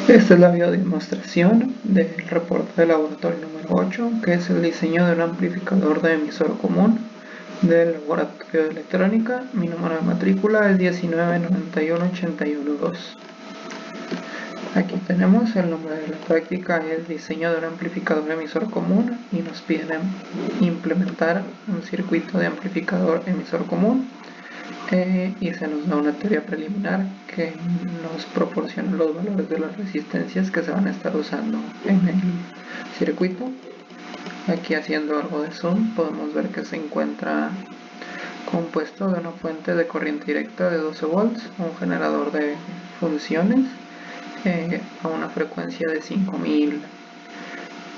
Esta es la videodemostración del reporte de laboratorio número 8, que es el diseño de un amplificador de emisor común del laboratorio de electrónica. Mi número de matrícula es 1991812. Aquí tenemos el nombre de la práctica, es diseño de un amplificador emisor común, y nos piden implementar un circuito de amplificador emisor común. Y se nos da una teoría preliminar que nos proporciona los valores de las resistencias que se van a estar usando en el circuito. Aquí, haciendo algo de zoom, podemos ver que se encuentra compuesto de una fuente de corriente directa de 12 volts, un generador de funciones a una frecuencia de 5000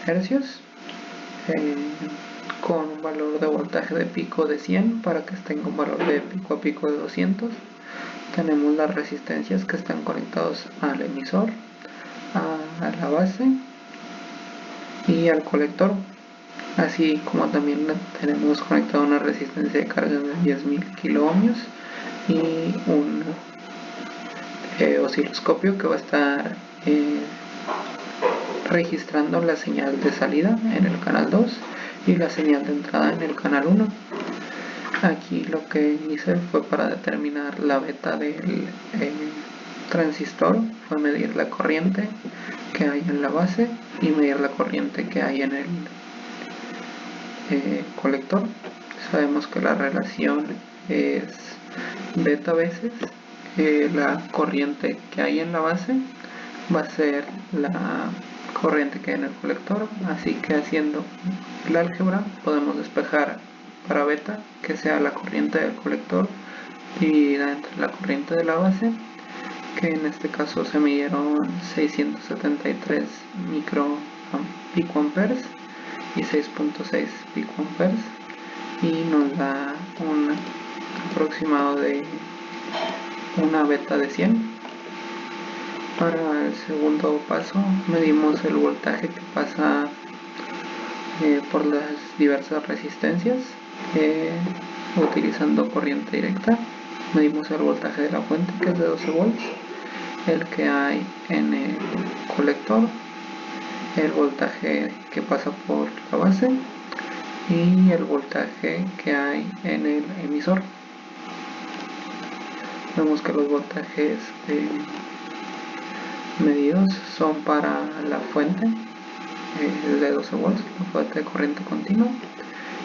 hercios, con un valor de voltaje de pico de 100 para que tenga un valor de pico a pico de 200. Tenemos las resistencias que están conectados al emisor, a la base y al colector, así como también tenemos conectado una resistencia de carga de 10.000 kiloohmios y un osciloscopio que va a estar registrando la señal de salida en el canal 2 y la señal de entrada en el canal 1. Aquí lo que hice fue, para determinar la beta del transistor, fue medir la corriente que hay en la base y medir la corriente que hay en el colector. Sabemos que la relación es beta veces la corriente que hay en la base va a ser la corriente que hay en el colector, así que haciendo el álgebra podemos despejar para beta que sea la corriente del colector dividida entre la corriente de la base, que en este caso se midieron 673 picoamperes y 6.6 picoamperes, y nos da un aproximado de una beta de 100. Para el segundo paso medimos el voltaje que pasa por las diversas resistencias utilizando corriente directa. Medimos el voltaje de la fuente, que es de 12 volts, el que hay en el colector, el voltaje que pasa por la base y el voltaje que hay en el emisor. Vemos que los voltajes medidos son para la fuente de 12 volts, la fuente de corriente continua,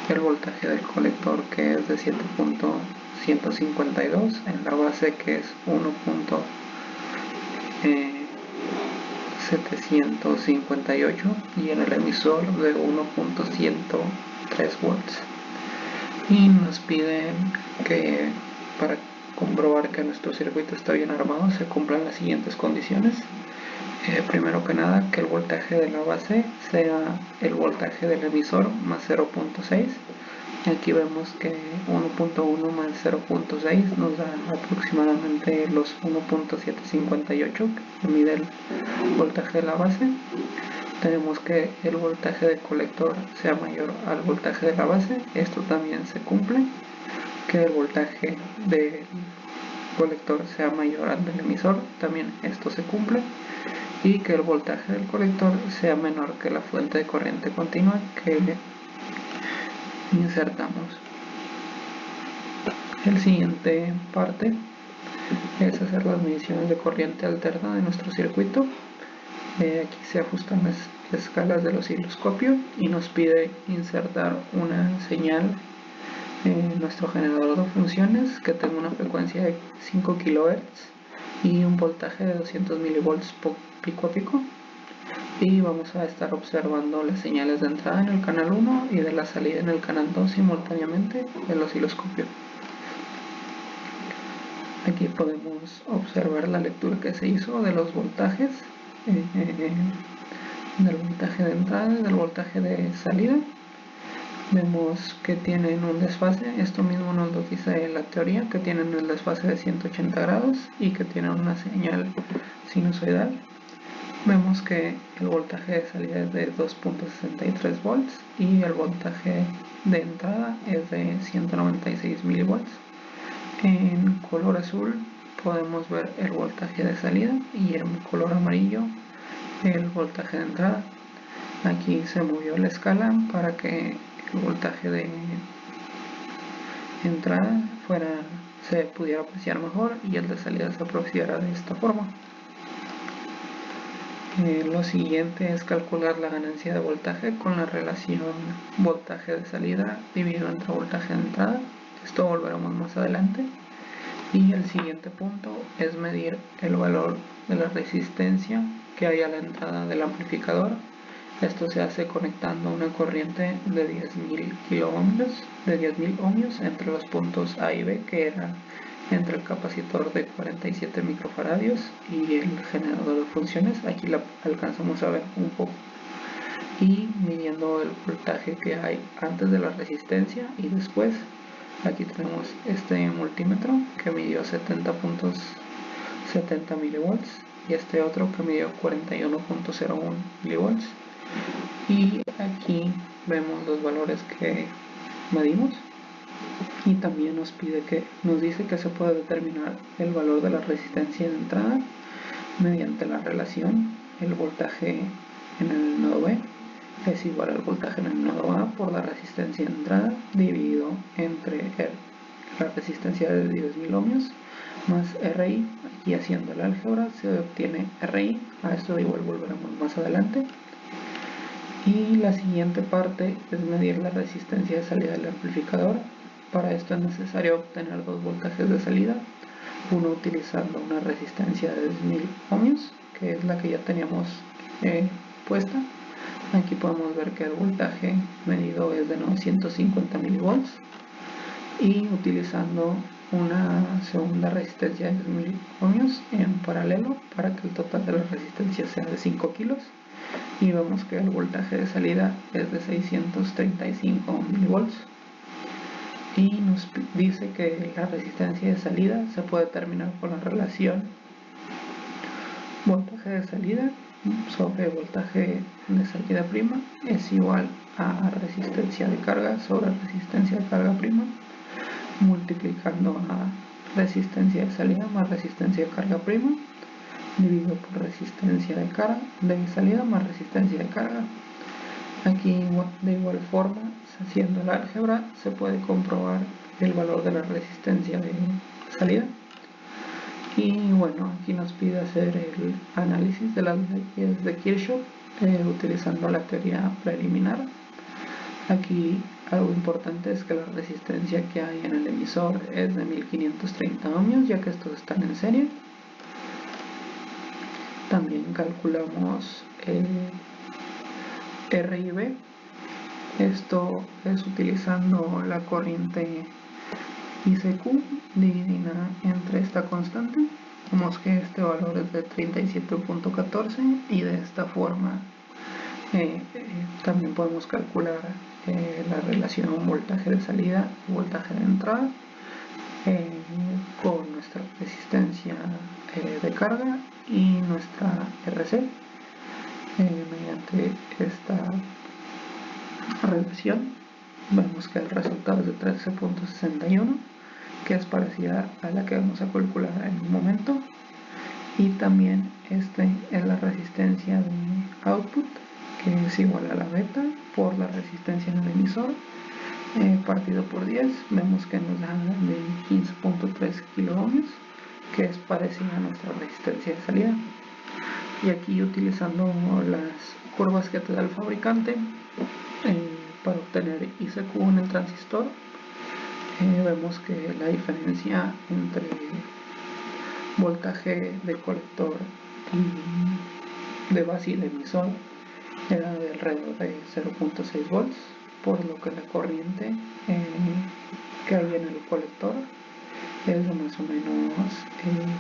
el voltaje del colector, que es de 7.152, en la base, que es 1.758, y en el emisor de 1.103 volts. Y nos piden que, para comprobar que nuestro circuito está bien armado, se cumplan las siguientes condiciones. Primero que nada, que el voltaje de la base sea el voltaje del emisor más 0.6. Aquí vemos que 1.1 más 0.6 nos da aproximadamente los 1.758 que mide el voltaje de la base. Tenemos que el voltaje del colector sea mayor al voltaje de la base, esto también se cumple. Que el voltaje del colector sea mayor al del emisor, también esto se cumple. Y que el voltaje del colector sea menor que la fuente de corriente continua que insertamos. El siguiente parte es hacer las mediciones de corriente alterna de nuestro circuito. Aquí se ajustan las escalas del osciloscopio y nos pide insertar una señal en nuestro generador de funciones que tenga una frecuencia de 5 kHz y un voltaje de 200 mV pico a pico, y vamos a estar observando las señales de entrada en el canal 1 y de la salida en el canal 2 simultáneamente del osciloscopio. Aquí podemos observar la lectura que se hizo de los voltajes, del voltaje de entrada y del voltaje de salida. Vemos que tienen un desfase, esto mismo nos lo dice la teoría, que tienen el desfase de 180 grados y que tienen una señal sinusoidal. Vemos que el voltaje de salida es de 2.63 volts y el voltaje de entrada es de 196 milivolts. En color azul podemos ver el voltaje de salida y en color amarillo el voltaje de entrada. Aquí se movió la escala para que el voltaje de entrada se pudiera apreciar mejor y el de salida se apreciara de esta forma. Lo siguiente es calcular la ganancia de voltaje con la relación voltaje de salida dividido entre voltaje de entrada. Esto volveremos más adelante. Y el siguiente punto es medir el valor de la resistencia que hay a la entrada del amplificador. Esto se hace conectando una corriente de 10.000 ohmios entre los puntos A y B, que era entre el capacitor de 47 microfaradios y el generador de funciones. Aquí la alcanzamos a ver un poco. Y midiendo el voltaje que hay antes de la resistencia y después. Aquí tenemos este multímetro que midió 70.70 milivolts y este otro que midió 41.01 milivolts. Y aquí vemos los valores que medimos y también nos dice que se puede determinar el valor de la resistencia de entrada mediante la relación el voltaje en el nodo B es igual al voltaje en el nodo A por la resistencia de entrada dividido entre la resistencia de 10.000 ohmios más RI. Aquí haciendo el álgebra se obtiene RI, a esto igual volveremos más adelante. Y la siguiente parte es medir la resistencia de salida del amplificador. Para esto es necesario obtener dos voltajes de salida, uno utilizando una resistencia de 10.000 ohmios, que es la que ya teníamos puesta. Aquí podemos ver que el voltaje medido es de 950 milivolts y utilizando una segunda resistencia de 10.000 ohmios en paralelo para que el total de la resistencia sea de 5 kilos y vemos que el voltaje de salida es de 635 milivolts y nos dice que la resistencia de salida se puede determinar por la relación voltaje de salida sobre voltaje de salida prima es igual a resistencia de carga sobre resistencia de carga prima multiplicando a resistencia de salida más resistencia de carga prima dividido por resistencia de salida más resistencia de carga. Aquí de igual forma, haciendo el álgebra, se puede comprobar el valor de la resistencia de salida. Y bueno, aquí nos pide hacer el análisis de las leyes de Kirchhoff utilizando la teoría preliminar. Aquí algo importante es que la resistencia que hay en el emisor es de 1530 ohmios, ya que estos están en serie. También calculamos R y B. Esto es utilizando la corriente ICQ dividida entre esta constante. Vemos que este valor es de 37.14 y de esta forma también podemos calcular la relación voltaje de salida y voltaje de entrada con nuestra resistencia de carga y nuestra RC mediante esta relación vemos que el resultado es de 13.61 que es parecida a la que vamos a calcular en un momento y también este es la resistencia de output que es igual a la beta por la resistencia en el emisor partido por 10 vemos que nos da de 15.3 kilo ohmios que es parecida a nuestra resistencia de salida y aquí utilizando las curvas que te da el fabricante para obtener ICQ en el transistor vemos que la diferencia entre voltaje de colector y de base y de emisor era de alrededor de 0.6 volts por lo que la corriente que hay en el colector es de más o menos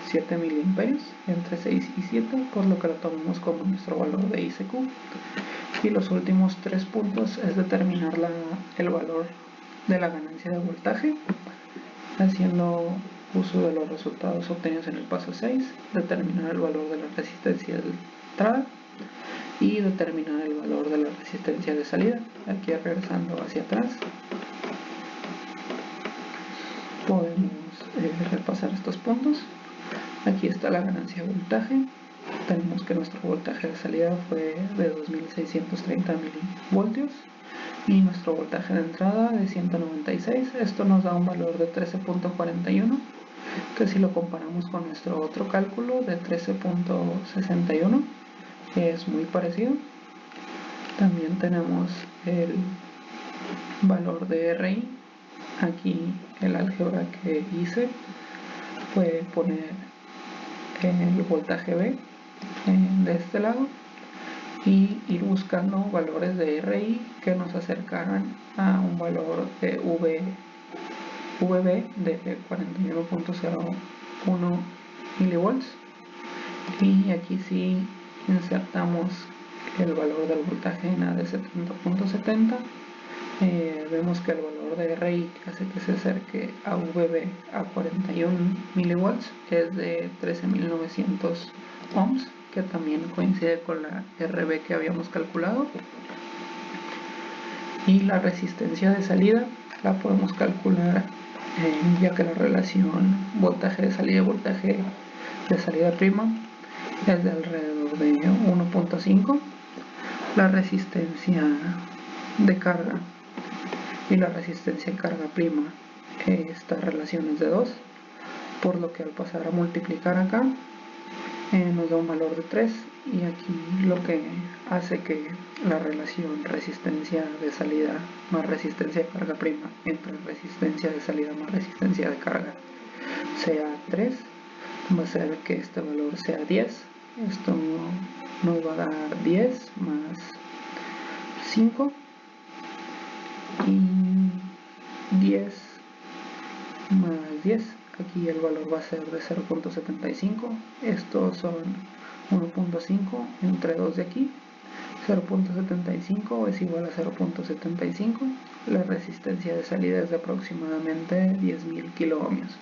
7 miliamperios entre 6 y 7 por lo que lo tomamos como nuestro valor de ICQ y los últimos 3 puntos es determinar el valor de la ganancia de voltaje haciendo uso de los resultados obtenidos en el paso 6 determinar el valor de la resistencia de entrada y determinar el valor de la resistencia de salida. Aquí regresando hacia atrás podemos repasar estos puntos. Aquí está la ganancia de voltaje tenemos que nuestro voltaje de salida fue de 2630 milivoltios y nuestro voltaje de entrada de 196. Esto nos da un valor de 13.41, que si lo comparamos con nuestro otro cálculo de 13.61 es muy parecido. También tenemos el valor de RI. Aquí el álgebra que hice fue poner el voltaje B de este lado y ir buscando valores de RI que nos acercaran a un valor de VB de 41.01 milivolts, y aquí sí insertamos el valor del voltaje en A de 70.70. Vemos que el valor de RI que hace que se acerque a VB a 41 milivolts es de 13.900 ohms, que también coincide con la RB que habíamos calculado. Y la resistencia de salida la podemos calcular ya que la relación voltaje de salida y voltaje de salida prima es de alrededor de 1.5. La resistencia de carga y la resistencia de carga prima, esta relación es de 2, por lo que al pasar a multiplicar acá nos da un valor de 3, y aquí lo que hace que la relación resistencia de salida más resistencia de carga prima entre resistencia de salida más resistencia de carga sea 3, va a ser que este valor sea 10. Esto nos va a dar 10 más 5 y 10 más 10. Aquí el valor va a ser de 0.75. Estos son 1.5 entre 2 de aquí. 0.75 es igual a 0.75. La resistencia de salida es de aproximadamente 10.000 kiloohmios.